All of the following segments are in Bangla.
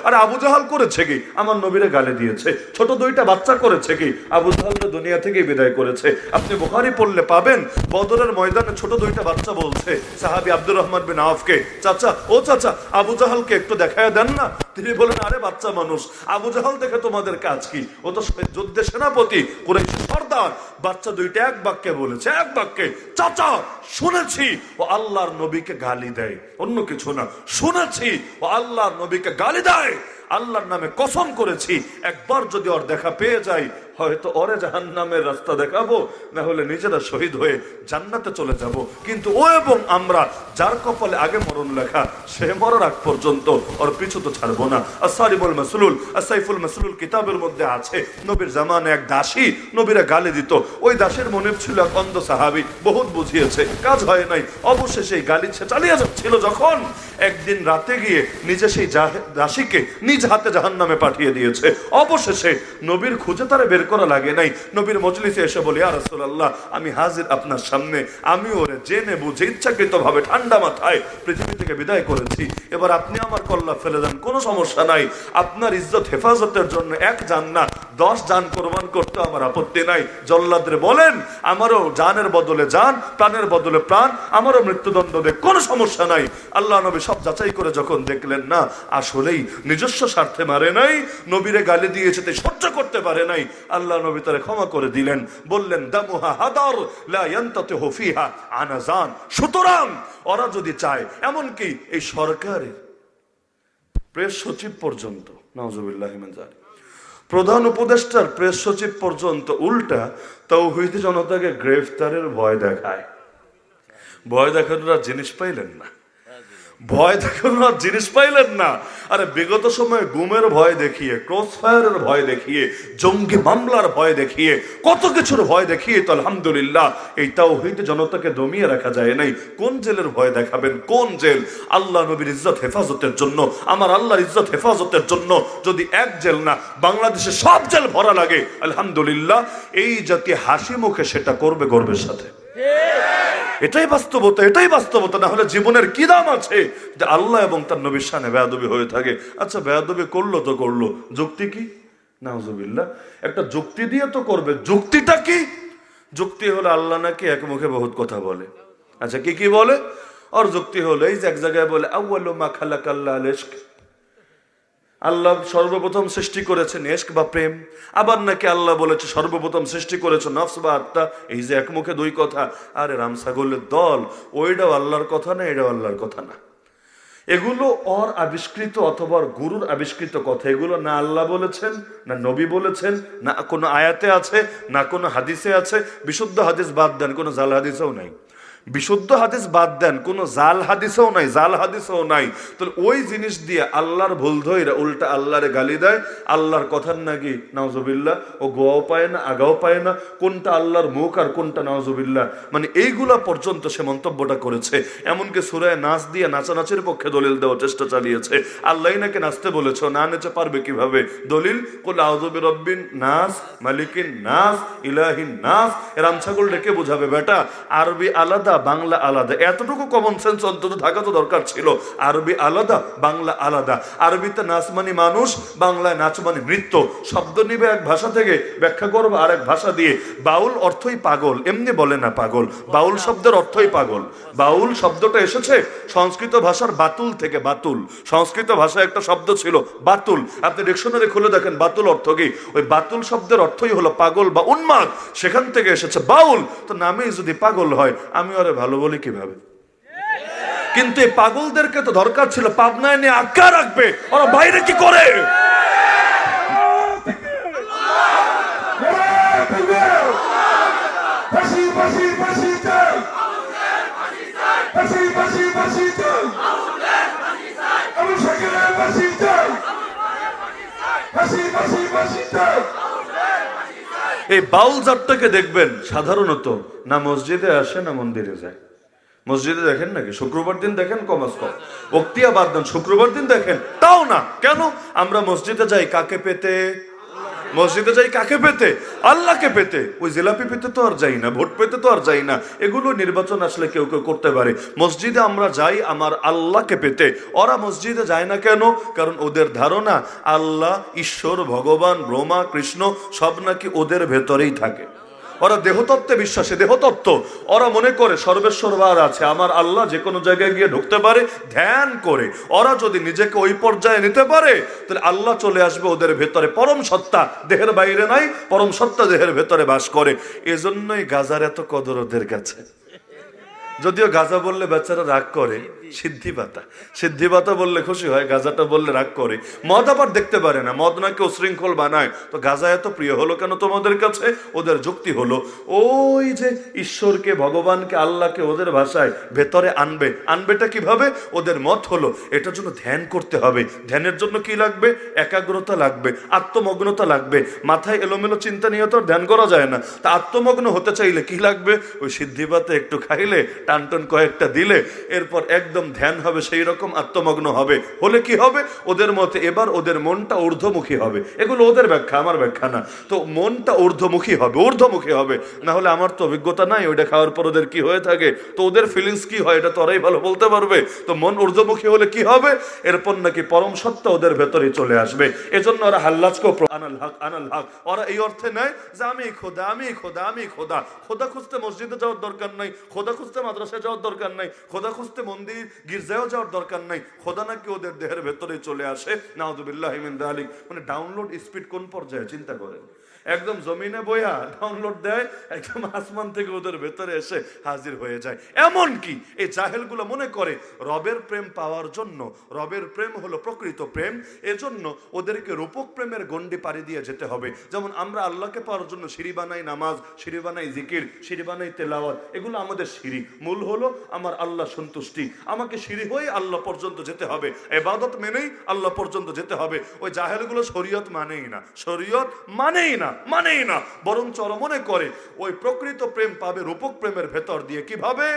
আরে আবু জাহাল করেছে কি? আমার নবীরে গালি দিয়েছে। ছোট দুইটা বাচ্চা করেছে কি? আবু জাহালকে দুনিয়া থেকে বিদায় করেছে। আপনি বুখারী পড়লে পাবেন, বদরের ময়দানে ছোট দুইটা বাচ্চা বলছে সাহাবী আব্দুর রহমান বিন আওফকে, চাচা ও চাচা আবু জাহালকে একটু দেখায় দেন না। তিনি বলেন, আরে বাচ্চা মানুষ, আবু জাহাল দেখে তোমাদের কাজ কি? ও তো যুদ্ধের সেনাপতি, কুরাইশের সর্দার। বাচ্চা দুইটা এক বাক্যে বলেছে, এক বাক্যে, চাচা শুনেছি ও আল্লাহর নবীকে গালি দেয়, অন্য কিছু না, শুনেছি ও আল্লাহর নবীকে গালি দেয়। আল্লাহর নামে কসম করেছি, একবার যদি ওর দেখা পেয়ে যাই, হয়তো ওরে জাহান্নামের রাস্তা দেখাবো, না হলে নিজেরা শহীদ হয়ে জান্নাতে চলে যাব। কিন্তু ও এবং আমরা, যার কপালে আগে মরণ লেখা, সে মরার আগ পর্যন্ত ওর পিছু তো ছাড়বো না। আসারিবুল মাসলুল, আসাইফুল মাসলুল কিতাবের মধ্যে আছে, নবীর জামানে এক দাসী নবীরা গালি দিত। ওই দাসের মনে ছিল এক অন্ধ সাহাবী, বহুত বুঝিয়েছে, কাজ হয় নাই। অবশেষে সেই গালি চালিয়ে যাচ্ছিল যখন, একদিন রাতে গিয়ে নিজে সেই দাসীকে নিজ হাতে জাহান্নামে পাঠিয়ে দিয়েছে। অবশেষে নবীর খুঁজে তারা বের করা লাগে নাই, নবীর মজলিসে এসে বলি, ইয়া রাসূলুল্লাহ, আমি হাজির আপনার সামনে, আমি ওরে জেনে বুঝে ইচ্ছাকৃত ভাবে ঠান্ডা মাথায় পৃথিবী থেকে বিদায় করেছি। এবার আপনি আমার কল্লা ফেলে দেন, কোনো সমস্যা নাই। আপনার ইজ্জত হেফাজতের জন্য 1 জান না 10 জান কোরবান করতে আমার আপত্তি নাই। জল্লাদরে বলেন, আমারও জানের বদলে জান, প্রাণের বদলে প্রাণ, আমারও মৃত্যুদণ্ড দে, কোনো সমস্যা নাই। আল্লাহ নবী সব যাচাই করে যখন দেখলেন না, আসলেই নিজস্ব স্বার্থে মারে নাই, নবীরে গালি দিয়েছে তাই সহ্য করতে পারে নাই, আল্লাহ নবী তারে ক্ষমা করে দিলেন। বললেন, দামুহা হাদার লা ইয়ানতাতিহু ফিহা আনাজান। সুতরাং ওরা যদি চায়, এমনকি এই সরকারের প্রেস সচিব পর্যন্ত, নাউজুবিল্লাহি মিন যালিক, প্রধান উপদেষ্টার প্রেস সচিব পর্যন্ত উল্টা তাওহীদি জনতাকে গ্রেফতারের ভয় দেখায়। ভয় দেখানোর জিনিস পাইলেন না, ভয় দেখানোর জিনিস পাইলেন না। আরে বিগত সময়ে গুমের ভয় দেখিয়ে, ক্রস ফায়ারের ভয় দেখিয়ে, জঙ্গি মামলার ভয় দেখিয়ে, কত কিছুর ভয় দেখিয়ে তো আলহামদুলিল্লাহ এই তাওহীদ জনতাকে দমিয়ে রাখা যায় নাই। কোন জেলের ভয় দেখাবেন? কোন জেল? আল্লাহ নবীর ইজ্জত হেফাজতের জন্য, আমার আল্লাহর ইজ্জত হেফাজতের জন্য যদি এক জেল না, বাংলাদেশে সব জেল ভরা লাগে, আলহামদুলিল্লাহ এই জাতি হাসি মুখে সেটা করবে গর্বের সাথে। এটাই বাস্তবতা, এটাই বাস্তবতা। না হলে জীবনের কি দাম আছে যে আল্লাহ এবং তার নবীর শানে বেয়াদবি হয়ে থাকে? আচ্ছা, বেয়াদবি করলো তো করলো, যুক্তি কি? নাউজুবিল্লাহ, একটা যুক্তি দিয়ে তো করবে। যুক্তিটা কি? যুক্তি হলো আল্লাহ নাকি এক মুখে বহুত কথা বলে। আচ্ছা, কি কি বলে? আর যুক্তি হলো এই যে এক জায়গায় বলে, আউয়ালু মা খালাকাল্লাহুল ইশক, আল্লাহ সর্বপ্রথম সৃষ্টি করেছেন ইশক বা প্রেম। আবার নাকি আল্লাহ বলেছে সর্বপ্রথম সৃষ্টি করেছে নফস বা আত্মা। এই যে এক মুখে দুই কথা, আরে রাম ছাগলের দল, ওইটাও আল্লাহর কথা না, এটাও আল্লাহর কথা না। এগুলো ওর আবিষ্কৃত অথবা গুরুর আবিষ্কৃত কথা। এগুলো না আল্লাহ বলেছেন, না নবী বলেছেন, না কোনো আয়াতে আছে, না কোনো হাদিসে আছে। বিশুদ্ধ হাদিস বাদ দেন, কোনো জাল হাদিসেও নাই। বিশুদ্ধ হাদিস বাদ দেন, কোনো জাল হাদিসও নাই, জাল হাদিসও নাই। তাহলে ওই জিনিস দিয়ে আল্লাহর ভুল ধইরা উল্টা আল্লাহরে গালি দেয়। আল্লাহর কথার নাকি নাউজুবিল্লাহ ও গোয়াও পায় না, আগাও পায় না, কোনটা আল্লাহর মুখ আর কোনটা নাউজুবিল্লাহ, মানে এইগুলা পর্যন্ত সে মন্তব্যটা করেছে। এমনকি সূরা নাস দিয়ে নাচানাচির পক্ষে দলিল দেওয়ার চেষ্টা চালিয়েছে। আল্লাহই নাকি নাচতে বলেছ, না নেচে পারবে কিভাবে? দলিল, কুল আউযু বিরাব্বিন নাস, মালিকিন নাস, ইলাহিন নাস। রাম ছাগল ডেকে বোঝাবে বেটা, আরবি আলাদা, বাংলা আলাদা। এতটুকু কমন সেন্স অন্তত থাকা তো দরকার ছিল। আরবি আলাদা, বাংলা আলাদা। আরবিতে নাচ মানে মানুষ, বাংলায় নাচ মানে নৃত্য। শব্দ নিবে এক ভাষা থেকে, ব্যাখ্যা করবো আরেক ভাষা দিয়ে। বাউল অর্থই পাগল, এমনি বলে না পাগল, বাউল শব্দের অর্থই পাগল। বাউল শব্দটা এসেছে সংস্কৃত ভাষার বাতুল থেকে। বাতুল সংস্কৃত ভাষায় একটা শব্দ ছিল বাতুল। আপনি ডিকশনারি খুলে দেখেন বাতুল অর্থ কি। ওই বাতুল শব্দের অর্থই হলো পাগল বা উন্মাদ, সেখান থেকে এসেছে বাউল। তো নামেই যদি পাগল হয়, আমি ওরে ভালো বলি কিভাবে? কিন্তু এই পাগলদেরকে তো দরকার ছিল পাবনায় নিয়ে আজ্ঞা রাখবে, ওরা বাইরে কি করে? এই বাউল জাতটাকে দেখবেন সাধারণত না মসজিদে আসে না মন্দিরে যায়। মসজিদে দেখেন নাকি? শুক্রবার দিন দেখেন কমাস কম, বক্তিয়া বাদ দেন, শুক্রবার দিন দেখেন তাও না। কেন? আমরা মসজিদে যাই কাকে পেতে? মসজিদে যাই কাকে পেতে? আল্লাহকে পেতে। ওই জিলাপি পেতে তো আর যাই না, ভোট পেতে তো আর যাই না। এগুলো নির্বাচন আসলে কেউ কেউ করতে পারে। মসজিদে আমরা যাই আমার আল্লাহকে পেতে। ওরা মসজিদে যায় না কেন? কারণ ওদের ধারণা আল্লাহ, ঈশ্বর, ভগবান, ব্রহ্মা, কৃষ্ণ সব নাকি ওদের ভেতরেই থাকে। ওরা দেহতত্ত্বে বিশ্বাসী, দেহতত্ত্ব। ওরা মনে করে সর্বেশ্বরবার আছে, আমার আল্লাহ যে কোনো জায়গায় গিয়ে ঢুকতে পারে ধ্যান করে। ওরা যদি নিজেকে ওই পর্যায়ে নিতে পারে তাহলে আল্লাহ চলে আসবে ওদের ভেতরে। পরম সত্তা দেহের বাইরে নাই, পরম সত্তা দেহের ভেতরে বাস করে। এজন্যই গাজার এত কদর ওদের কাছে। যদিও গাজা বললে বেচারা রাগ করে, সিদ্ধি পাতা, সিদ্ধি পাতা বললে খুশি হয়, গাজাটা বললে রাগ করে। মদ আবার দেখতে পারে না, মদ নাকি উশৃঙ্খল বানায়। তো গাজা এত প্রিয় হলো কেন তোমাদের কাছে? ওদের যুক্তি হলো ওই যে ঈশ্বরকে, ভগবানকে, আল্লাহকে ওদের ভাষায় ভেতরে আনবে। আনবেটা কিভাবে? ওদের মত হলো এটার জন্য ধ্যান করতে হবে। ধ্যানের জন্য কি লাগবে? একাগ্রতা লাগবে, আত্মমগ্নতা লাগবে। মাথায় এলোমেলো চিন্তা নিয়ে তো ধ্যান করা যায় না। তা আত্মমগ্ন হতে চাইলে কি লাগবে? ওই সিদ্ধি পাতা একটু খাইলে, টানটন কয়েকটা দিলে, এরপর একদম ধ্যান হবে, সেই রকম আত্মমগ্ন হবে। হলে কি হবে? ওদের মতে এবার ওদের মনটা ঊর্ধ্বমুখী হবে। এগুলো ওদের ব্যাখ্যা, আমার ব্যাখ্যা না। তো মনটা ঊর্ধ্বমুখী হবে, ঊর্ধ্বমুখী হবে। না হলে আমার তো অভিজ্ঞতা নাই ওইটা খাওয়ার পর ওদের কি হয়ে থাকে, তো ওদের ফিলিংস কি হয় এটা তো ওরাই ভালো বলতে পারবে। তো মন ঊর্ধ্বমুখী হলে কি হবে? এরপর নাকি পরম সত্তা ওদের ভেতরে চলে আসবে। এজন্য ওরা হাল্লাজকে আনাল হক আনাল হক। ওরা এই অর্থে নেয় যে আমি খোদা, আমি খোদা, আমি খোদা। খোদা খুঁজতে মসজিদে যাওয়ার দরকার নাই, খোদা খুঁজতে মাদ্রাসায় যাওয়ার দরকার নাই, খোদা খুঁজতে মন্দির গির্জায়ও যাওয়ার দরকার নাই। খোদা নাকি ওদের দেহের ভেতরে চলে আসে। নাউযুবিল্লাহি মিন যালিক। মানে ডাউনলোড স্পিড কোন পর্যায়ে চিন্তা করেন। একদম জমিনে বইয়া ডাউনলোড দেয়, একদম আসমান থেকে ওদের ভেতরে এসে হাজির হয়ে যায়। এমন কি এই জাহেলগুলো মনে করে রবের প্রেম পাওয়ার জন্য, রবের প্রেম হলো প্রকৃত প্রেম, এজন্য ওদেরকে রূপক প্রেমের গণ্ডি পাড়ি দিয়ে যেতে হবে। যেমন আমরা আল্লাহকে পাওয়ার জন্য সিঁড়ি বানাই নামাজ, সিঁড়ি বানাই জিকির, সিঁড়ি বানাই তেলাওয়াত, এগুলো আমাদের সিঁড়ি। মূল হলো আমার আল্লাহ সন্তুষ্টি। আমাকে সিঁড়ি হয়ে আল্লাহ পর্যন্ত যেতে হবে, ইবাদত মেনেই আল্লাহ পর্যন্ত যেতে হবে। ওই জাহেলগুলো শরীয়ত মানেই না, শরীয়ত মানেই না, মানেই না। বরং চর মনে করে ওই প্রকৃত প্রেম পাবে রূপক প্রেমের ভেতর দিয়ে। কিভাবে?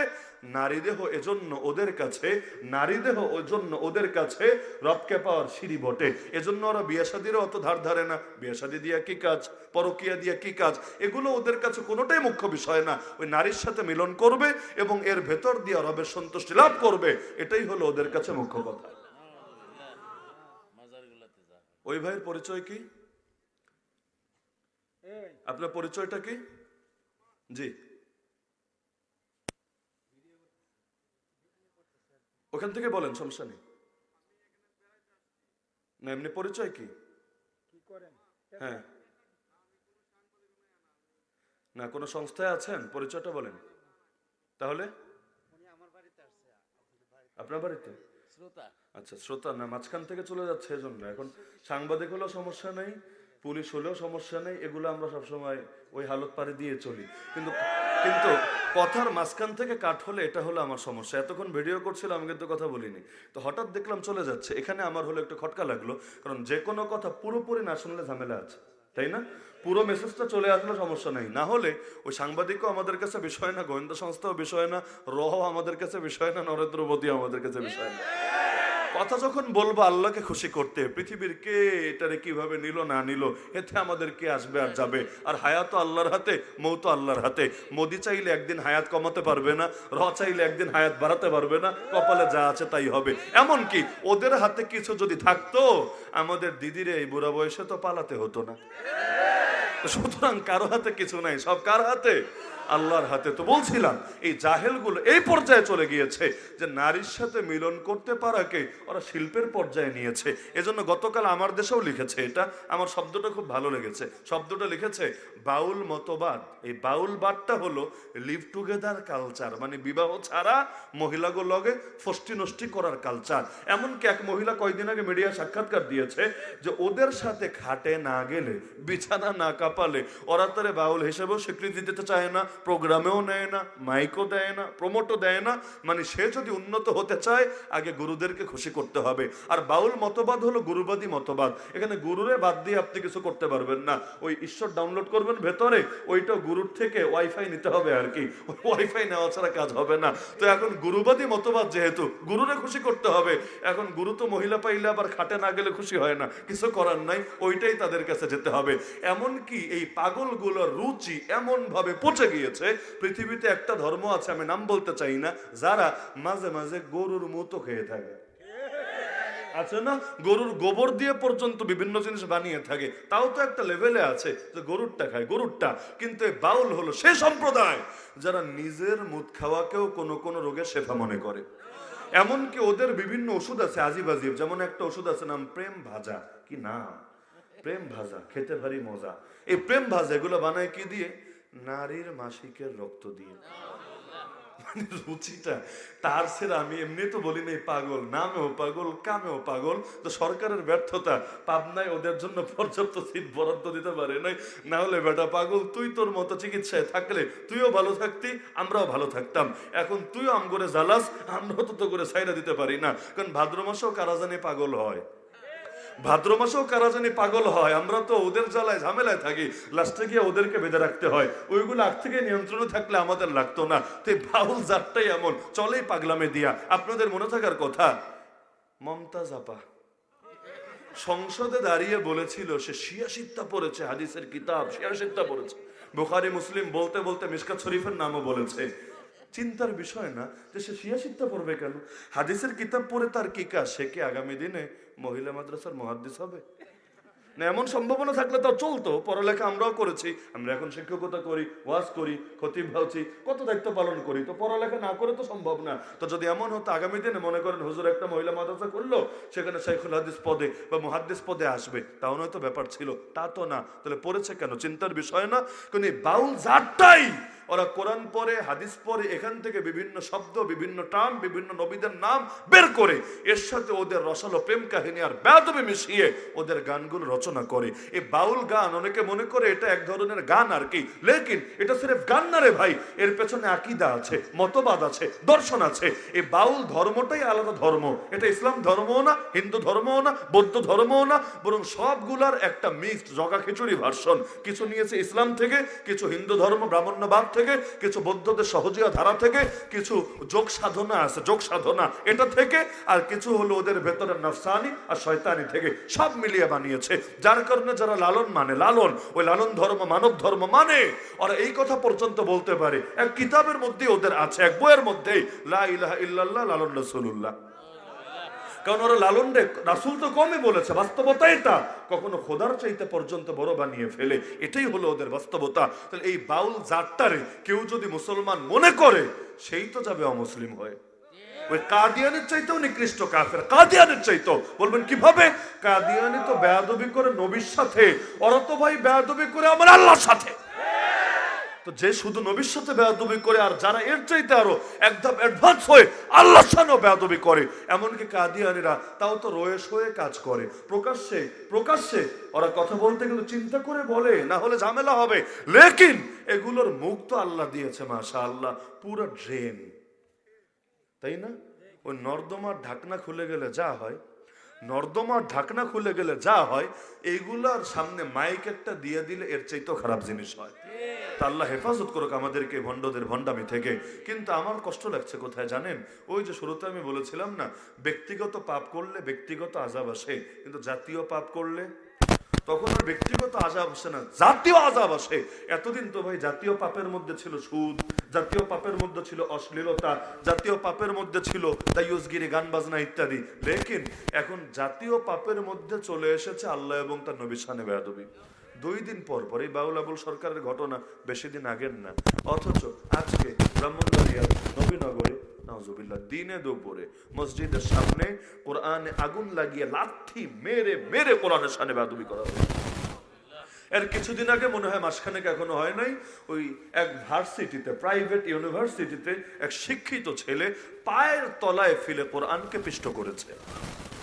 নারী দেহ এজন্য ওদের কাছে, নারী দেহ ওই জন্য ওদের কাছে রবকে পাওয়ার সিঁড়ি বটে। এজন্য ওরা বিয়ে শাদীরও অত ধার ধারে না। বিয়ে শাদী দিয়া কি কাজ, পরকিয়া দিয়া কি কাজ, এগুলো ওদের কাছে কোনোটাই মুখ্য বিষয় না। ওই নারীর সাথে মিলন করবে এবং এর ভেতর দিয়ে রবের সন্তুষ্টি লাভ করবে, এটাই হলো ওদের কাছে মুখ্য কথা। ওই ভাইয়ের পরিচয় কি? আপনার পরিচয়টা কি? জি, ওখান থেকে বলেন, সমস্যা নেই। না এমনি পরিচয় কি? হ্যাঁ, না কোনো সংস্থায় আছেন? পরিচয়টা বলেন তাহলে। আপনার বাড়িতে? আচ্ছা, শ্রোতা না, মাঝখান থেকে চলে যাচ্ছে এজন্য। এখন সাংবাদিক হলেও সমস্যা নেই, পুলিশ হলেও সমস্যা নেই, এগুলো আমরা সবসময় ওই হালত পারে দিয়ে চলি। কিন্তু কিন্তু কথার মাঝখান থেকে কাট হলে এটা হলো আমার সমস্যা। এতক্ষণ ভিডিও করছিলাম, আমি কিন্তু কথা বলিনি। তো হঠাৎ দেখলাম চলে যাচ্ছে, এখানে আমার হলো একটু খটকা লাগলো। কারণ যে কোনো কথা পুরোপুরি না শুনলে ঝামেলা আছে, তাই না? পুরো মেসেজটা চলে আসলে সমস্যা নেই। না হলে ওই সাংবাদিকও আমাদের কাছে বিষয় না, গোয়েন্দা সংস্থাও বিষয় না, আমাদের কাছে বিষয় না, নরেন্দ্র মোদীও আমাদের কাছে বিষয় না। কথা যখন বলবো আল্লাহকে খুশি করতে, পৃথিবীর কে এটারে কিভাবে নিল না নিল এতে আমাদের কে আসবে আর যাবে। আর হায়াত আল্লাহর হাতে, মৌত আল্লাহর হাতে। মোদি চাইলে একদিন হায়াত কমাতে পারবে না, চাইলে একদিন হায়াত বাড়াতে পারবে না। কপালে যা আছে তাই হবে। এমন কি ওদের হাতে কিছু যদি থাকতো, আমাদের দিদিরে এই বুড়া বয়সে তো পালাতে হতো না। সুতরাং কারো হাতে কিছু নাই, সব কার হাতে? আল্লাহর হাতে। তো বলছিলাম এই জাহেলগুলো এই পর্যায়ে চলে গিয়েছে যে নারীর সাথে মিলন করতে পারাকে ওরা শিল্পের পর্যায়ে নিয়েছে। এজন্য গতকাল আমার দেশেও লিখেছে, এটা আমার শব্দটা খুব ভালো লেগেছে। শব্দটা লিখেছে বাউল মতবাদ। এই বাউল বাদটা হলো লিভ টুগেদার কালচার, মানে বিবাহ ছাড়া মহিলাগুলো লগে ফষ্টি নষ্টি করার কালচার। এমনকি এক মহিলা কয়েকদিন আগে মিডিয়া সাক্ষাৎকার দিয়েছে যে ওদের সাথে খাটে না গেলে, বিছানা না কাঁপালে ওরা তারে বাউল হিসেবেও স্বীকৃতি দিতে চায় না, প্রোগ্রামেও নেয় না, মাইকও দেয় না, প্রমোটও দেয় না। মানে সে যদি উন্নত হতে চায় আগে গুরুদেরকে খুশি করতে হবে। আর বাউল মতবাদ হলো গুরুবাদী মতবাদ। এখানে গুরুরে বাদ দিয়ে আপনি কিছু করতে পারবেন না। ওই ঈশ্বর ডাউনলোড করবেন ভেতরে, ওইটা গুরুর থেকে ওয়াইফাই নিতে হবে আর কি। ওয়াইফাই নেওয়া ছাড়া কাজ হবে না। তো এখন গুরুবাদী মতবাদ যেহেতু গুরুরে খুশি করতে হবে, এখন গুরু তো মহিলা পাইলে আবার খাটে না গেলে খুশি হয় না, কিছু করার নাই, ওইটাই তাদের কাছে যেতে হবে। এমনকি এই পাগলগুলোর রুচি এমন ভাবে পচে গিয়েছে, পৃথিবীতে একটা ধর্ম আছে, আমি নাম বলতে চাই না, যারা মাঝে মাঝে গরুর মতো খেয়ে থাকে। আছে না, গরুর গোবর দিয়ে পর্যন্ত বিভিন্ন জিনিস বানিয়ে থাকে। তাও তো একটা লেভেলে আছে যে গরুরটা খায়, গরুরটা। কিন্তু এই বাউল হলো সেই সম্প্রদায় যারা নিজের মুদ খাওয়াকেও কোনো কোনো রোগের শেফা মনে করে। এমনকি ওদের বিভিন্ন ওষুধ আছে আজিব আজিব। যেমন একটা ওষুধ আছে নাম প্রেম ভাজা। কি নাম? প্রেম ভাজা, খেতে ভারী মজা। এই প্রেম ভাজা এগুলো বানায় কি দিয়ে? নারীর মাসিকের রক্ত দিয়ে। মানে রুচিটা তার ছেড়ে আমি এমনি তো বলি নাই পাগল, নামেও পাগল, কামেও পাগল। তো সরকারের ব্যর্থতা, পাবনায় ওদের জন্য পর্যাপ্ত সিট বরাদ্দ দিতে পারে নাই। না হলে বেটা পাগল, তুই তোর মতো চিকিৎসায় থাকলে তুইও ভালো থাকতি, আমরাও ভালো থাকতাম। এখন তুইও আম করে জ্বালাস, আমরাও তো করে সাইরা দিতে পারি না। কারণ ভাদ্র মাসেও কারা জানি পাগল হয়, ভাদ্র মাসেও কারা জানি পাগল হয়। আমরা তো ওদের জ্বালায় ঝামেলায় থাকি, লাস্টে গিয়ে ওদেরকে বেঁধে রাখতে হয়। ওইগুলো আগ থেকে নিয়ন্ত্রণে থাকলে আমাদের লাগতো না। তো বাউল জাতটাই এমন, চলেই পাগলামে দিয়া। আপনাদের মনে থাকার কথা, মমতাজ আপা সংসদে দাঁড়িয়ে বলেছিল সে ৮৬টা পড়েছে, হাদিসের কিতাব ৮৬টা পড়েছে। বুখারী মুসলিম বলতে বলতে মিশকাত শরীফের নামও বলেছে। চিন্তার বিষয় না যে সে ৮৬টা পড়বে কেন? হাদিসের কিতাব পড়ে তার কি কাজ? সে কি আগামী দিনে মহিলা মাদ্রাসার মুহাদ্দিস হবে? না, এমন সম্ভাবনা থাকলে তো চলতো। পড়ালেখা আমরাও করেছি, আমরা এখন শিক্ষকতা করি, ওয়াজ করি, খতিব হচ্ছি, কত দায়িত্ব পালন করি। তো পড়ালেখা না করে তো সম্ভব না। তো যদি এমন হতো আগামী দিনে মনে করেন হুজুর একটা মহিলা মাদ্রাসা করলো, সেখানে শাইখুল হাদিস পদে বা মুহাদ্দিস পদে আসবে, তাও নয়তো ব্যাপার ছিল। তা তো না। তাহলে পড়েছে কেন? চিন্তার বিষয় না? কিন্তু এই বাউল জাতটাই, ওরা কোরআন পড়ে, হাদিস পড়ে, এখান থেকে বিভিন্ন শব্দ, বিভিন্ন টার্ম, বিভিন্ন নবীদের নাম বের করে এর সাথে ওদের রসালো প্রেম কাহিনী আর বেয়াদবি মিশিয়ে ওদের গানগুলো রচনা করে। এই বাউল গান অনেকে মনে করে এটা এক ধরনের গান আর কি, লেকিন এটা সির্ফ গান না রে ভাই। এর পেছনে আকীদা আছে, মতবাদ আছে, দর্শন আছে। এই বাউল ধর্মটাই আলাদা ধর্ম। এটা ইসলাম ধর্মও না, হিন্দু ধর্মও না, বৌদ্ধ ধর্মও না, বরং সবগুলার একটা মিক্সড জগা খিচুড়ি ভার্সন। কিছু নিয়েছে ইসলাম থেকে, কিছু হিন্দু ধর্ম ব্রাহ্মণ্যবাদ থেকে, কিছু বৌদ্ধদের সহজিয়া ধারা থেকে, কিছু যোগ সাধনা আছে, যোগ সাধনা এটা থেকে, আর কিছু হলো ওদের ভেতরে নফসানি আর শয়তানি থেকে। সব মিলিয়ে বানিয়েছে। যার কারণে যারা লালন মানে, লালন, ওই লালন ধর্ম মানব ধর্ম মানে, ওরা এই কথা পর্যন্ত বলতে পারে এক কিতাবের মধ্যে ওদের আছে, এক বইয়ের মধ্যেই, লা ইলাহা ইল্লাল্লাহ লালন রাসূলুল্লাহ। কারণ ওরা লালন রে রাসূল তো কমই বলেছে, বাস্তবতা এটা কখনো খোদার চাইতে পর্যন্ত বড় বানিয়ে ফেলে। এটাই হলো ওদের বাস্তবতা। তাহলে এই বাউল জাতটারে কেউ যদি মুসলমান মনে করে, সেই তো যাবে অমুসলিম হয়ে। ওই কাদিয়ানের চাইতেও নিকৃষ্ট কাফের, কাদিয়ানের চাইতেও। বলবেন কিভাবে? কাদিয়ানি তো বেয়াদবি করে নবীর সাথে, ওরা তো ভাই বেয়াদবি করে আমার আল্লাহর সাথে। তো যে শুধু নবীর সাথে বেয়াদবি করে, আর যারা এর চাইতে আরো একদম অ্যাডভান্স হয়ে আল্লাহর সাথেও বেয়াদবি করে, এমনকি কাদিয়ানিরা তাও তো রয়েস হয়ে কাজ করে, প্রকাশ্যে প্রকাশ্যে ওরা কথা বলতে কিন্তু চিন্তা করে বলে, না হলে ঝামেলা হবে। লেকিন এগুলোর মুখ তো আল্লাহ দিয়েছে মাশাআল্লাহ, পুরো ড্রেন, তাই না? ওই নর্দমার ঢাকনা খুলে গেলে যা হয়, নর্দমার ঢাকনা খুলে গেলে যা হয়, এইগুলার সামনে মাইক একটা দিয়ে দিলে এর চাইতেও খারাপ জিনিস হয়। তা আল্লাহ হেফাজত করুক আমাদেরকে ভণ্ডদের ভণ্ডামি থেকে। কিন্তু আমার কষ্ট লাগছে কোথায় জানেন? ওই যে শুরুতে আমি বলেছিলাম না, ব্যক্তিগত পাপ করলে ব্যক্তিগত আযাব আসে, কিন্তু জাতীয় পাপ করলে তখন আর ব্যক্তিগত আযাব আসে না, জাতীয় আযাব আসে। এতদিন তো ভাই জাতীয় পাপের মধ্যে ছিল সুদ, জাতীয় পাপের মধ্যে ছিল অশ্লীলতা, জাতীয় পাপের মধ্যে ছিল দায়ুসগিরি, গান বাজনা ইত্যাদি। লেকিন এখন জাতীয় পাপের মধ্যে চলে এসেছে আল্লাহ এবং তার নবীর শানে বেয়াদবি। 2 দিন পর পর এই বাউল আবুল সরকারের ঘটনা, বেশি দিন আগের না। অথচ আজকে ব্রাহ্মণবাড়িয়ার নবীনগরে নাউজুবিল্লাহ দিনে দুপুরে মসজিদের সামনে কোরআনে আগুন লাগিয়ে লাঠি মেরে মেরে কোরআনের শানে বেয়াদবি করা হলো। এর কিছুদিন আগে মনে হয় মাসখানেক এখনো হয় নাই, ওই এক ভার্সিটিতে, প্রাইভেট ইউনিভার্সিটিতে এক শিক্ষিত ছেলে পায়ের তলায় ফেলে কোরআনকে পিষ্ট করেছে।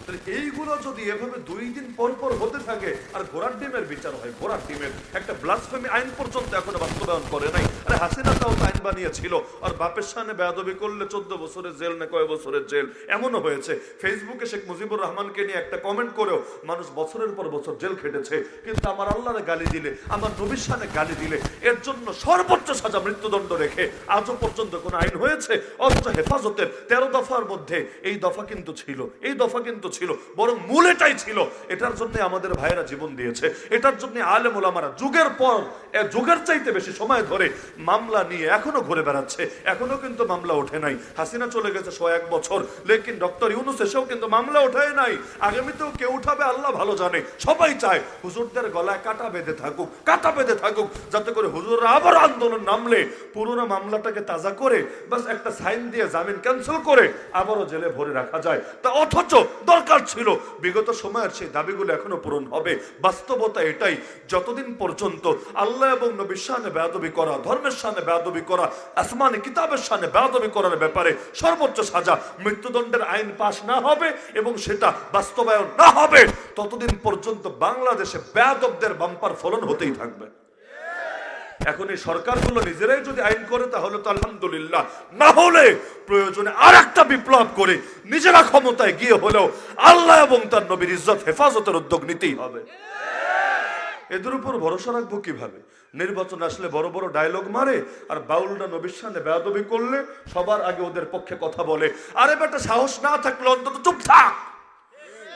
তাহলে এইগুলো যদি এভাবে 2 দিন পর পর হতে থাকে, আর ঘোড়ার ডিমের বিচার হয়, ঘোড়ার ডিমের একটা ব্লাসফেমি আইন পর্যন্ত এখনো বাস্তবায়ন করে নাই। আরে হাসিনা তাও আইন বানিয়েছিল, আর বাপের সামনে বেয়াদবি করলে 14 বছরের জেল না কয় বছরের জেল, এমনও হয়েছে। ফেসবুকে শেখ মুজিবুর রহমানকে নিয়ে একটা কমেন্ট করেও মানুষ বছরের পর বছর জেল খেটেছে। কিন্তু আমার আল্লাহরে গালি দিলে, আমার নবীর সামনে গালি দিলে, এর জন্য সর্বোচ্চ সাজা মৃত্যুদণ্ড রেখে আজও পর্যন্ত কোন আইন হয়েছে? অথচ হেফাজতের 13 দফার মধ্যে এই দফা কিন্তু ছিল, এই দফা কিন্তু ছিল, বরং মূল এটাই ছিল। এটার জন্য আমাদের ভাইয়েরা জীবন দিয়েছে, এটার জন্য আলেম ওলামারা যুগের পর যুগের চাইতে বেশি সময় ধরে মামলা নিয়ে এখনো ঘুরে বেড়াচ্ছে। এখনো কিন্তু মামলা ওঠে নাই। হাসিনা চলে গেছে 101 বছর, লেকিন ডক্টর ইউনূস এসেও কিন্তু মামলা ওঠায় নাই। আগামীতেও কে উঠাবে আল্লাহ ভালো জানে। সবাই চায় হুজুরদের গলায় কাটা বেঁধে থাকুক, কাটা বেঁধে থাকুক, যাতে করে হুজুররা আবার আন্দোলন নামলে পুরোনো মামলাটাকে তাজা করে বাস একটা সাইন দিয়ে জামিন ক্যান্সেল করে আবারও জেলে ভরে রাখা যায়। তা অথচ দরকার ছিল বিগত সময়ের সেই দাবিগুলো এখনো পূরণ হবে। বাস্তবতা এটাই, যতদিন পর্যন্ত আল্লাহ এবং নবীর শানে বেয়াদবি করা, ধর্মের শানে বেয়াদবি করা, আসমানি কিতাবের শানে বেয়াদবি করার ব্যাপারে সর্বোচ্চ সাজা মৃত্যুদণ্ডের আইন পাশ না হবে এবং সেটা বাস্তবায়ন না হবে, ততদিন পর্যন্ত বাংলাদেশে বেয়াদবদের বাম্পার ফলন হতেই থাকবে। এখন এই সরকারগুলো নিজেরাই যদি আইন করে তাহলে তো আলহামদুলিল্লাহ, না হলে প্রয়োজনে আর একটা বিপ্লব করে নিজেরা ক্ষমতায় গিয়ে হলেও আল্লাহ এবং তার নবীর ইজ্জত হেফাজতের উদ্যোগ নিতেই হবে। এদের উপর ভরসা রাখবো কিভাবে? নির্বাচন আসলে বড় বড় ডায়লগ মারে, আর বাউলরা নবীর সামনে বেয়াদবি করলে সবার আগে ওদের পক্ষে কথা বলে। আরে বেটা, সাহস না থাকলে অন্তত চুপ থাক।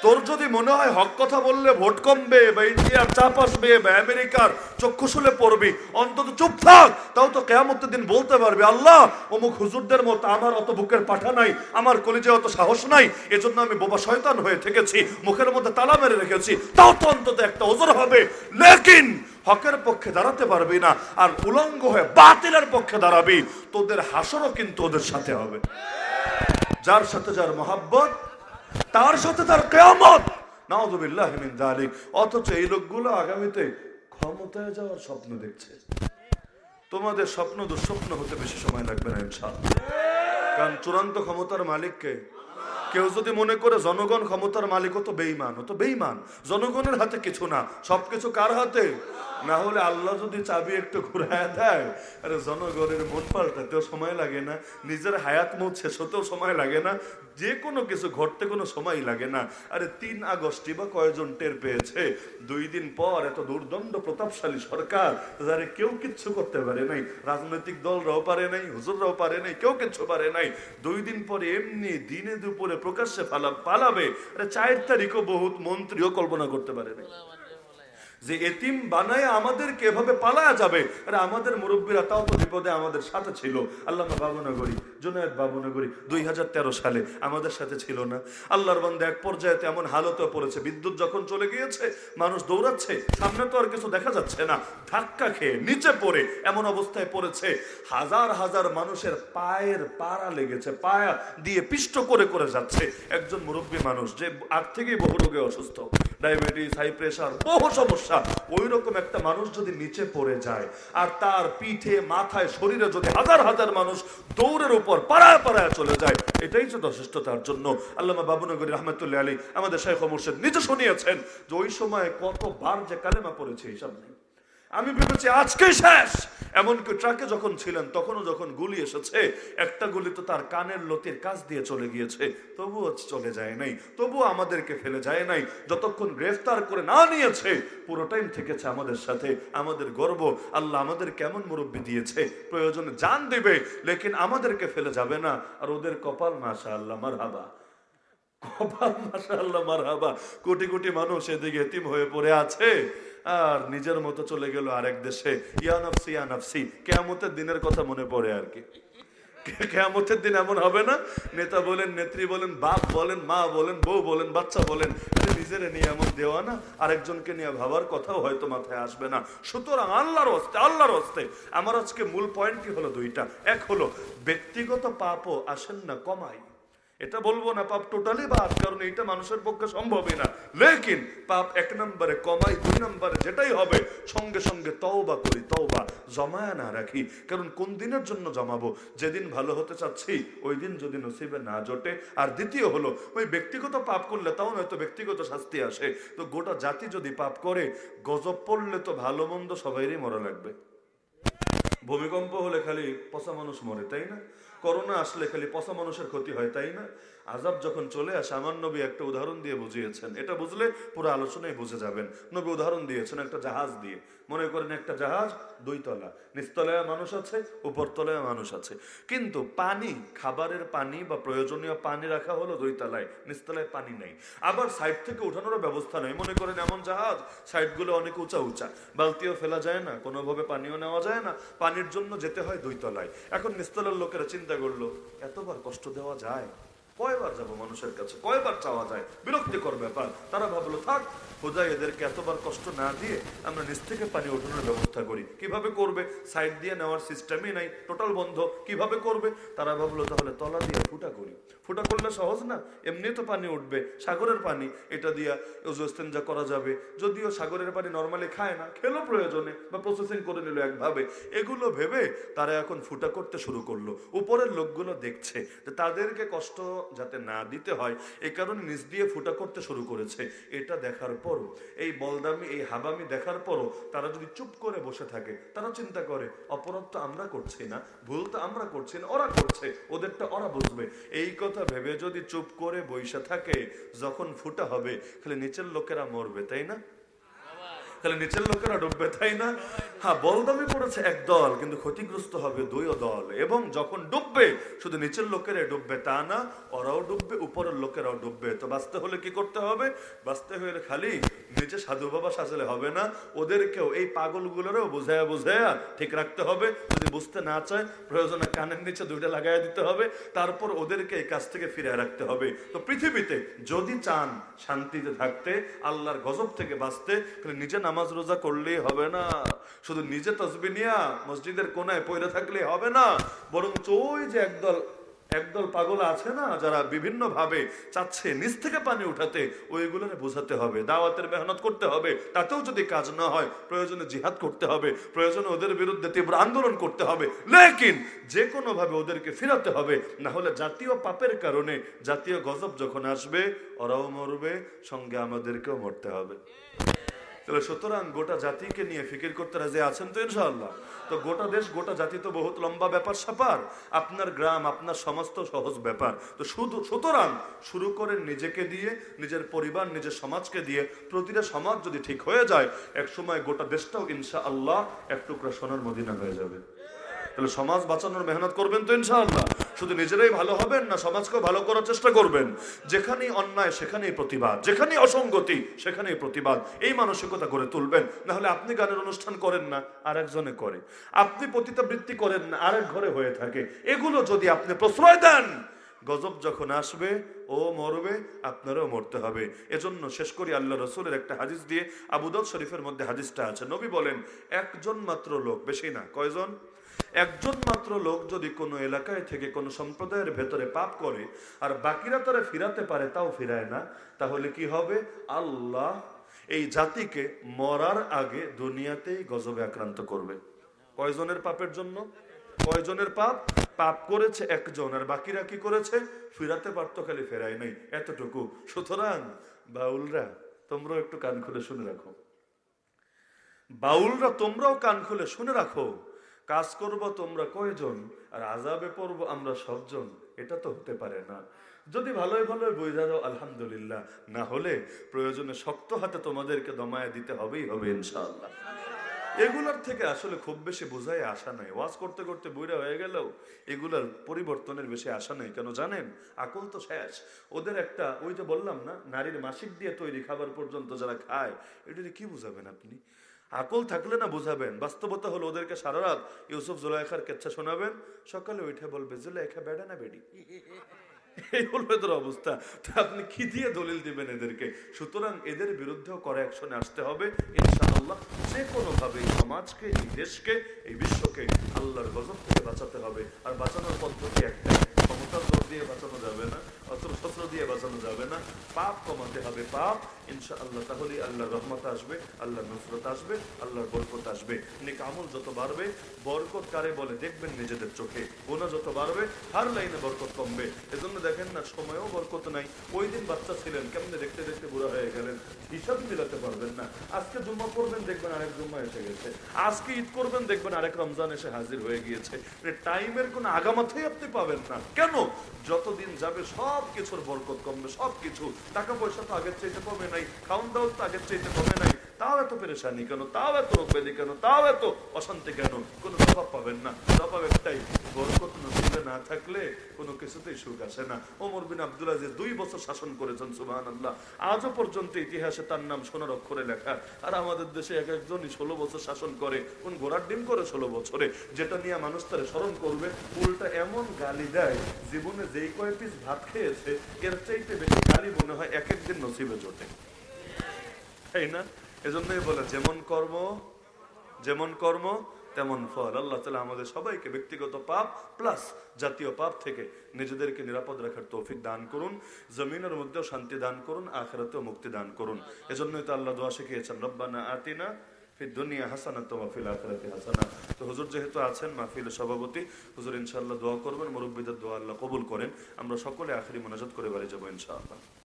তোর যদি মনে হয় হক কথা বললে ভোট কমবে বা ইন্ডিয়ার চাপ আসবে বা আমেরিকার চক্ষুশুলে পড়বি, অন্তত চুপ থাক। তাও তো কিয়ামতের দিন বলতে পারবি, আল্লাহ অমুক হুজুরদের মতো আমার অত বুকের পাঠা নাই, আমার কলিজে অত সাহস নাই, এজন্য আমি বোবা শয়তান হয়ে থেকেছি, মুখের মধ্যে তালা মেরে রেখেছি। তাও তো অন্তত একটা ওজর হবে। লেকিন হকের পক্ষে দাঁড়াতে পারবি না, আর উলঙ্গ হয়ে বাতিলের পক্ষে দাঁড়াবি, তোদের হাসরও কিন্তু ওদের সাথে হবে। যার সাথে যার মহাব্বত, তার সাথে তার কিয়ামত। নাউযুবিল্লাহি মিন যালিক। অথচ এই লোকগুলো আগামীতে ক্ষমতায় যাওয়ার স্বপ্ন দেখছে। তোমাদের স্বপ্ন দুঃস্বপ্ন হতে বেশি সময় লাগবে না ইনশাআল্লাহ, কারণ চূড়ান্ত ক্ষমতার মালিক কে? কেউ যদি মনে করে জনগণ ক্ষমতার মালিক, ও তো বেঈমান, ও তো বেঈমান। জনগণের হাতে কিছু না, সবকিছু কার হাতে? না হলে আল্লাহ যদি চাবি একটু ঘুরায় দেয়, আরে জনগণের মন পাল্টাতেও সময় লাগে না, নিজের হায়াত মত শেষ হতেও সময় লাগে না, যে কোনো কিছু ঘটতে কোনো সময় লাগে না। আরে 3 আগস্টই বা কয়জন টের পেয়েছে? 2 দিন পর এত দুর্দণ্ড প্রতাপশালী সরকার, যারে কেউ কিচ্ছু করতে পারে নাই, রাজনৈতিক দলরাও পারে নাই, হুজুররাও পারে নাই, কেউ কিচ্ছু পারে নাই। 2 দিন পরে এমনি দিনে দুপুরে প্রকাশ্যে পালাবে। আরে 4 তারিখও বহুত মন্ত্রীও কল্পনা করতে পারে নাই যে এতিম বানায় আমাদেরকে এভাবে পালায়া যাবে। আরে আমাদের মুরব্বীরা তাও তো বিপদে আমাদের সাথে ছিল। আল্লামা বাবুনগরী, জুনায়েদ বাবুনগরী 2013 সালে আমাদের সাথে ছিল না? আল্লাহর বান্দা এক পর্যায়ে এমন হালতে পড়েছে, বিদ্যুৎ যখন চলে গিয়েছে, মানুষ দৌড়াচ্ছে, সামনে তো আর কিছু দেখা যাচ্ছে না, ধাক্কা খেয়ে নিচে পড়ে এমন অবস্থায় পড়েছে, হাজার হাজার মানুষের পায়ের পাড়া লেগেছে, পায়া দিয়ে পিষ্ট করে করে যাচ্ছে। একজন মুরব্বী মানুষ, যে আগ থেকেই বহু রোগে অসুস্থ, ডায়াবেটিস, হাই প্রেশার, বহু সমস্যা, ওই রকম একটা মানুষ যদি নিচে পড়ে যায়, আর তার পিঠে মাথায় শরীরে যদি হাজার হাজার মানুষ দৌড়ের উপর পাড়ায় পাড়ায় চলে যায়, এটাই তো যথেষ্ট তার জন্য। আল্লামা বাবুনগরী রহমতুল্লাহ আলী আমাদের শাইখ মুর্শিদ নিজে শুনিয়েছেন যে ওই সময় কতবার যে কালেমা পড়েছে হিসাব নেই। আমি ভেবেছি আজকেই শেষ। এমনকি ট্রাকে যখন ছিলেন তখনও যখন গুলি এসেছে, একটা গুলি তো তার কানের লতির কাছ দিয়ে চলে গিয়েছে, তবুও চলে যায় নাই, তবুও আমাদেরকে ফেলে যায় নাই। যতক্ষণ গ্রেফতার করে না নিয়েছে, পুরো টাইম থেকেছে আমাদের সাথে। আমাদের গর্ব, আল্লাহ আমাদের কেমন মুরব্বি দিয়েছে, প্রয়োজনে জান দেবে, লেকিন আমাদেরকে ফেলে যাবে না। আর ওদের কপাল মাশাআল্লাহ মারহাবা, কপাল মাশাআল্লাহ মারহাবা। কোটি কোটি মানুষ এদিকে এতিম হয়ে পড়ে আছে, আর নিজের মতো চলে গেল আরেক দেশে। ইয়া নাফসি ইয়া নাফসি। কিয়ামতের দিনের কথা মনে পড়ে আর কি। কিয়ামতের দিন এমন হবে না, নেতা বলেন, নেত্রী বলেন, বাপ বলেন, মা বলেন, বউ বলেন, বাচ্চা বলেন, নিজের নিয়ে এমন দেওয়া না, আরেকজনকে নিয়ে ভাবার কথাও হয়তো মাথায় আসবে না। সুতরাং আল্লাহর হস্তে, আল্লাহর হস্তে। আমার আজকে মূল পয়েন্টই হলো 2টা। এক হলো ব্যক্তিগত পাপও আসেন না কমাই। এটা বলবো না পাপ টোটালি বাদ, কারণ এটা মানুষের পক্ষে সম্ভবই না, লেকিন পাপ 1 নম্বরে কমাই, 2 নম্বরে যেটাই হবে সঙ্গে সঙ্গে তওবা করি, তওবা জমায়া না রাখি। কারণ কোন দিনের জন্য জমাবো? যেদিন ভালো হতে চাচ্ছি ওই দিন যদি নসিবে না জোটে। আর দ্বিতীয় হলো, ওই ব্যক্তিগত পাপ করলে তাও নয়তো ব্যক্তিগত শাস্তি আসে। তো গোটা জাতি যদি পাপ করে, গজব পড়লে তো ভালো মন্দ সবাইরই মরা লাগবে। ভূমিকম্প হলে খালি পচা মানুষ মরে, তাই না? করোনা আসলে খালি পচা মানুষের ক্ষতি হয়, তাই না? আযাব যখন চলে আসে, আমার নবী একটা উদাহরণ দিয়ে বুঝিয়েছেন। এটা বুঝলে পুরো আলোচনায় বুঝে যাবেন। নবী উদাহরণ দিয়েছেন একটা জাহাজ দিয়ে। মনে করেন একটা জাহাজ 2 তলা, নিচতলায় মানুষ আছে, উপরতলায় মানুষ আছে। কিন্তু পানি, খাবারের পানি বা প্রয়োজনীয় পানি রাখা হলো 2 তলায়, নিচতলায় পানি নাই। আবার সাইড থেকে উঠানোর ব্যবস্থা নেই। মনে করেন এমন জাহাজ, সাইডগুলো অনেক উঁচা উঁচা, বালতিও ফেলা যায় না, কোনোভাবে পানিও নেওয়া যায় না, পানির জন্য যেতে হয় 2 তলায়। এখন নিচতলার লোকেরা চিন্তা করলো, এতবার কষ্ট দেওয়া যায়? কয়বার যাবো মানুষের কাছে, কয়বার চাওয়া যায়? বিরক্তিকর ব্যাপার। তারা ভাবলো থাক, খোদা এদেরকে এতবার কষ্ট না দিয়ে আমরা নিচ থেকে পানি ওঠানোর ব্যবস্থা করি। কিভাবে করবে? সাইড দিয়ে নেওয়ার সিস্টেমই নাই, টোটাল বন্ধ। কিভাবে করবে? তারা ভাবলো তাহলে তলা দিয়ে ফুটা করি। ফুটা করলে সহজ না, এমনি তো পানি উঠবে, সাগরের পানি, এটা দিয়া ওযু ইস্তেঞ্জা করা যাবে। যদিও সাগরের পানি নর্মালি খায় না, খেলো প্রয়োজনে বা প্রসেসিং করে নিল একভাবে। এগুলো ভেবে তারা এখন ফুটা করতে শুরু করলো। উপরের লোকগুলো দেখছে যে তাদেরকে কষ্ট যাতে না দিতে হয়, এই কারণে নিচ দিয়ে ফুটা করতে শুরু করেছে। এটা দেখার পরও, এই বলদামি, এই হাবামি দেখার পরও তারা যদি চুপ করে বসে থাকে, তারা চিন্তা করে অপরাধ তো আমরা করছি না, ভুল তো আমরা করছি না, ওরা করছে, ওদেরটা ওরা বুঝবে। এই কথা ভেবে যদি চুপ করে বসে থাকে, যখন ফুটা হবে খালি নিচের লোকেরা মরবে, তাই না? তাহলে নিচের লোকেরা ডুববে, তাই না? হ্যাঁ, বলদামি করেছে এক দল, কিন্তু ক্ষতিগ্রস্ত হবে 2 দল। এবং যখন ডুববে শুধু নিচের লোকেরা ডুববে তা না, ওরাও ডুববে, উপরের লোকেরাও ডুববে। তো বাঁচতে হলে কি করতে হবে? বাঁচতে হলে খালি নিজে সাধু বাবা সাজলে হবে না, ওদেরকেও, এই পাগলগুলোরও বুঝায়া বুঝায়া ঠিক রাখতে হবে। যদি বুঝতে না চায়, প্রয়োজনে কানের নিচে 2টা লাগাইয়া দিতে হবে। তারপর ওদেরকে এই কাজ থেকে ফিরে রাখতে হবে। তো পৃথিবীতে যদি চান শান্তিতে থাকতে, আল্লাহর গজব থেকে বাঁচতে, নিজে নামাজ রোজা করলেই হবে না, শুধু নিজে তাসবিহ নিয়া মসজিদের কোনায় পড়ে থাকলে হবে না, বরং ওই যে একদল পাগল আছে না, যারা বিভিন্ন ভাবে চাচ্ছে নিচ থেকে পানি উঠাতে, ওইগুলোরে বোঝাতে হবে, দাওয়াতের মেহনত করতে হবে। তাতেও যদি কাজ না হয়, প্রয়োজনে জিহাদ করতে হবে, প্রয়োজনে ওদের বিরুদ্ধে তীব্র আন্দোলন করতে হবে। লেকিন যে কোনো ভাবে ওদেরকে ফিরাতে হবে, না হলে জাতীয় পাপের কারণে জাতীয় গজব যখন আসবে, ওরাও মরবে, সঙ্গে আমাদেরকেও মরতে হবে। তাহলে সুতরাং গোটা জাতিকে নিয়ে ফিকির করতে রাজি আছেন তো ইনশাআল্লাহ? তো গোটা দেশ, গোটা জাতি তো বহুত লম্বা ব্যাপার স্যাপার। আপনার গ্রাম, আপনার সমস্ত সহজ ব্যাপার। তো সুতরাং শুরু করেন নিজেকে দিয়ে, নিজের পরিবার, নিজের সমাজকে দিয়ে। প্রতিটা সমাজ যদি ঠিক হয়ে যায়, এক সময় গোটা দেশটাও ইনশাআল্লাহ এক টুকরা সোনার মদিনা হয়ে যাবে। তাহলে সমাজ বাঁচানোর মেহনত করবেন তো ইনশাআল্লাহ? শুধু নিজেরাই ভালো হবেন না, সমাজকেও ভালো করার চেষ্টা করবেন। যেখানেই অন্যায় সেখানেই প্রতিবাদ, যেখানেই অসঙ্গতি সেখানেই প্রতিবাদ, এই মানসিকতা গড়ে তুলবেন। না হলে আপনি গানের অনুষ্ঠান করেন না, আরেকজনে করে, আপনি পতিতাবৃত্তি করেন না, আরেক ঘরে হয়ে থাকে। এগুলো যদি আপনি প্রশ্রয় দেন, গজব যখন আসবে ও মরবে, আপনারও মরতে হবে। এজন্য শেষ করি আল্লাহ রসুলের একটা হাদিস দিয়ে। আবু দাউদ শরীফের মধ্যে হাদিসটা আছে। নবী বলেন, একজন মাত্র লোক, বেশি না, কয়জন? একজন মাত্র লোক যদি কোনো এলাকায় থেকে কোনো সম্প্রদায়ের ভেতরে পাপ করে আর বাকিরা তারা ফিরাতে পারে, তাও ফিরায় না, তাহলে কি হবে? আল্লাহ এই জাতিকে মরার আগে দুনিয়াতেই গজবে আক্রান্ত করবে। কয়জনের পাপের জন্য? কয়জনের পাপ? পাপ করেছে একজন, আর বাকিরা কি করেছে? ফিরাতে পারতো, খালি ফেরায় নাই, এতটুকু। সুতরাং বাউলরা, তোমরাও একটু কান খুলে শুনে রাখো। বাউলরা, তোমরাও কান খুলে শুনে রাখো। কাজ করবো তোমরা কয়জন, আর আযাবে পড়বো আমরা সবজন, এটা তো হতে পারে না। যদি ভালোই ভালোই বুঝা যাও আলহামদুলিল্লাহ, না হলে প্রয়োজনে শক্ত হাতে তোমাদেরকে দমায় দিতে হবেই হবে ইনশাআল্লাহ। এগুলার থেকে আসলে খুব বেশি বোঝায় আশা নাই। ওয়াজ করতে করতে বুইড়া হয়ে গেলেও এগুলার পরিবর্তনের বেশি আশা নেই। কেন জানেন? আকল তো শেষ। ওদের একটা, ওই যে বললাম না, নারীর মাসিক দিয়ে তৈরি খাবার পর্যন্ত যারা খায়, এটা কি বুঝাবেন আপনি? আকল থাকলে না বুঝাবেন। বাস্তবতা হলো, ওদেরকে সারা রাত ইউসুফ জুলাইখার কেচ্ছা শোনাবেন, সকালে উঠে বলবে জুলাইখা বেড়া না বেডি। এই হলো এদের অবস্থা। তো আপনি কি দিয়ে দলিল দিবেন এদেরকে? সুতরাং এদের বিরুদ্ধেও করে অ্যাকশনে আসতে হবে ইনশাআল্লাহ। যে কোনো ভাবে এই সমাজকে, এই দেশকে, এই বিশ্বকে আল্লাহর গজব থেকে বাঁচাতে হবে। আর বাঁচানোর পদ্ধতি একটাই, ক্ষমতার জোর দিয়ে বাঁচানো যাবে না, অস্ত্র শস্ত্র দিয়ে বাঁচানো যাবে না, পাপ কমাতে হবে, পাপ ইনশাআল্লাহ। তাহলেই আল্লাহর রহমত আসবে, আল্লাহর নুসরত আসবে, আল্লাহর বরকত আসবে। নেক আমল যত বাড়বে, বরকত কারে বলে দেখবেন নিজেদের চোখে। গুনাহ যত বাড়বে, হার লাইনে বরকত কমবে। এজন্য দেখেন না, সময়েও বরকত নাই। ওই দিন বাচ্চা ছিলেন, কেমনে দেখতে দেখতে বুড়া হয়ে গেলেন, হিসাব মিলাতে পারবেন না। আজকে জুম্মা পড়বেন, দেখবেন আরেক জুম্মা এসে গেছে। আজকে ঈদ করবেন, দেখবেন আরেক রমজান এসে হাজির হয়ে গিয়েছে। মানে টাইমের কোনো আগামাথাই আপনি পাবেন না। কেন? যতদিন যাবে সব কিছুর বরকত কমবে, সব কিছু। টাকা পয়সা তো আগের চাইতে কমে নাই, খাওয়ান দাওয়া তো আগের চাইতে কমে নাই, তাও এত পেরেশানি কেন, তাও এত রোগ ব্যাধি কেন, তাও এত অশান্তি কেন? কোনো জবাব পাবেন না। জবাব একটাই, বরকত নসিবে না থাকলে কোনো কিছুতেই সুখ আসে না। ওমর বিন আব্দুল আজিজ 2 বছর শাসন করেছেন, সুবহানাল্লাহ। আজও পর্যন্ত ইতিহাসে তার নাম সোনার অক্ষরে লেখা। আর আমাদের দেশে এক একজনই 16 বছর শাসন করে। কোন ঘোড়ার ডিম করে 16 বছরে, যেটা নিয়ে মানুষ তারা স্মরণ করবে। উল্টা এমন গালি দেয়, জীবনে যেই কয় পিস ভাত খেয়েছে এর চাইতে বেশি গালি মনে হয় এক একদিন নসিবে জোটে, তাই না? এজন্যই বলে, যেমন কর্ম তেমন ফল। আল্লাহ তাআলা আমাদের সবাইকে ব্যক্তিগত পাপ প্লাস জাতীয় পাপ থেকে নিজেদেরকে নিরাপদ রাখার তৌফিক দান করুন, জমিনের মধ্যেও শান্তি দান করুন, আখিরাতেও মুক্তি দান করুন। এজন্যই তো আল্লাহ দোয়া শিখিয়েছেন, রব্বানা আতিনা ফিদ দুনিয়া হাসানাতাও ওয়া ফিল আখিরাতি হাসানা। তো হুজুর যেহেতু আছেন মাহফিলের সভাপতি, হুজুর ইনশাআল্লাহ দোয়া করবেন, মুরব্বিদের দোয়া আল্লাহ কবুল করেন। আমরা সকলে আখিরি মোনাজাত করে বাড়ি যাবো ইনশাআল্লাহ।